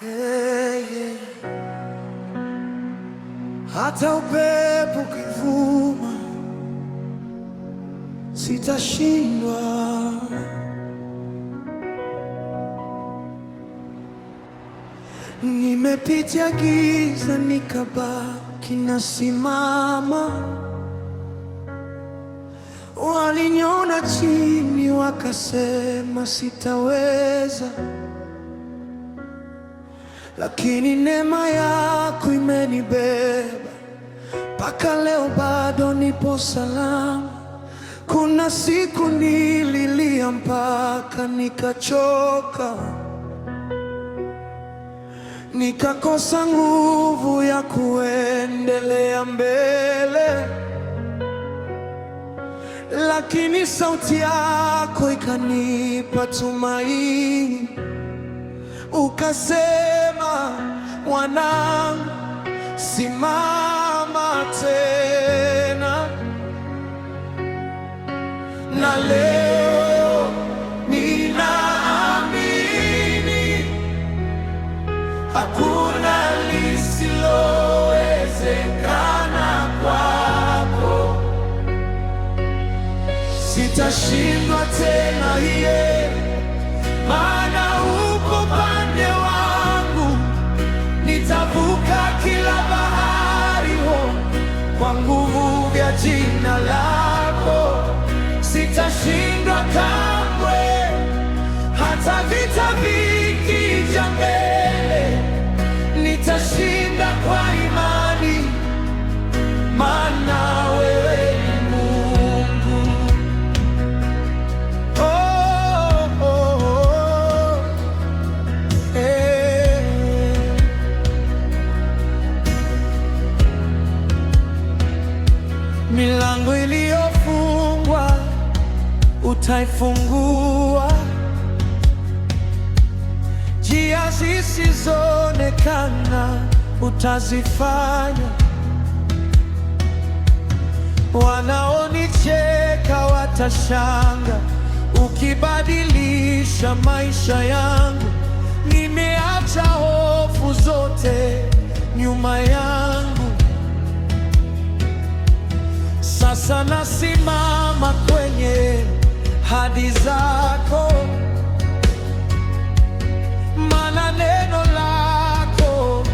Hey, yeah. Hata upepo ukivuma sitashindwa. Nimepitia giza nikabaki nasimama. Waliniona chini wakasema sitaweza, lakini neema yako imenibeba mpaka leo, bado nipo salama. Kuna siku nililia mpaka nikachoka, nikakosa nguvu ya kuendelea mbele, lakini sauti yako ikanipa tumaini. Ukasema, mwanangu, simama tena. Na leo ninaamini hakuna lisilowezekana kwako. Sitashindwa tena, maana uko pande wangu. Nitavuka kila bahari kwa nguvu ya jina lako. Sitashindwa kamwe, hata vita vikija mbele. Nitashinda kwa imani, maana wewe ni Mungu. Milango iliyofungwa utaifungua, njia zisizoonekana utazifanya. Wanaonicheka watashanga ukibadilisha maisha yangu. Nimeacha hofu zote nyuma yangu, sasa nasimama kwenye ahadi zako, maana neno lako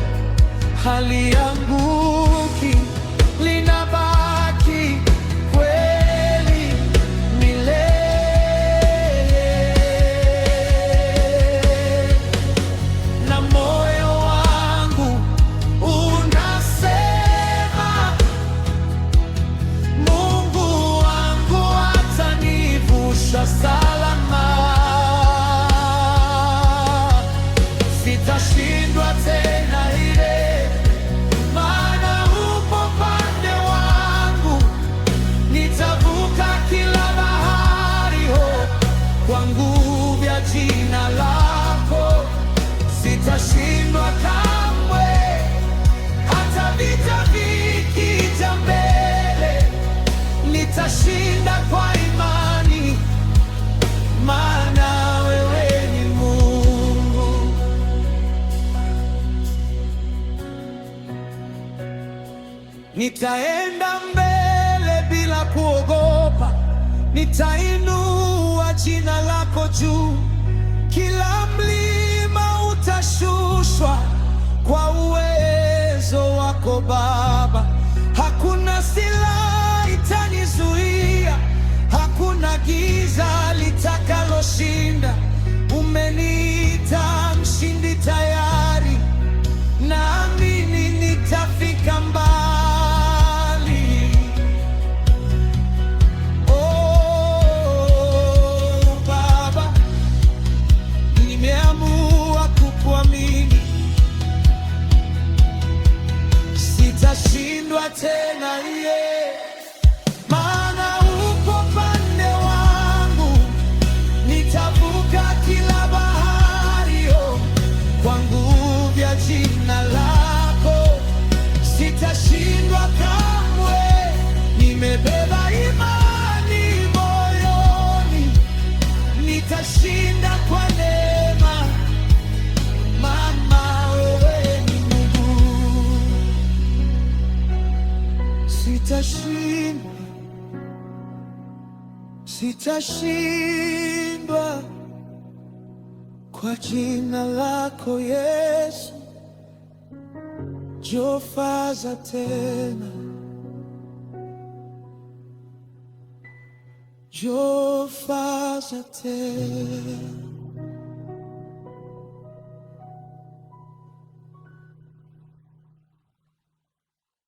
halianguki, linabaki kweli milele. Na moyo wangu unasema, Mungu wangu atanivusha salama. Sitashindwa tena, maana upo pande wangu. Nitavuka kila bahari kwa nguvu ya jina lako. Sitashindwa kamwe, hata vita vikija mbele. Nitashinda kwa imani, maana wewe ni Mungu. Nitaenda mbele bila kuogopa, nitainua jina lako juu. Kila mlima utashushwa kwa uwezo wako Baba. Hakuna silaha itanizuia, hakuna giza litakaloshinda. Umeniita mshindi tayari, naamini nitafika mbali. Oh Baba, nimeamua kukuamini. Sitashindwa tena, maana upo pande wangu. Nitavuka kila bahari kwa nguvu ya jina lako. Sitashindwa kamwe, nimebeba imani moyoni. Nitashinda kwa neema, mama. Sitashindwa kwa jina lako Yesu. Njoo faza tena, njoo faza tena.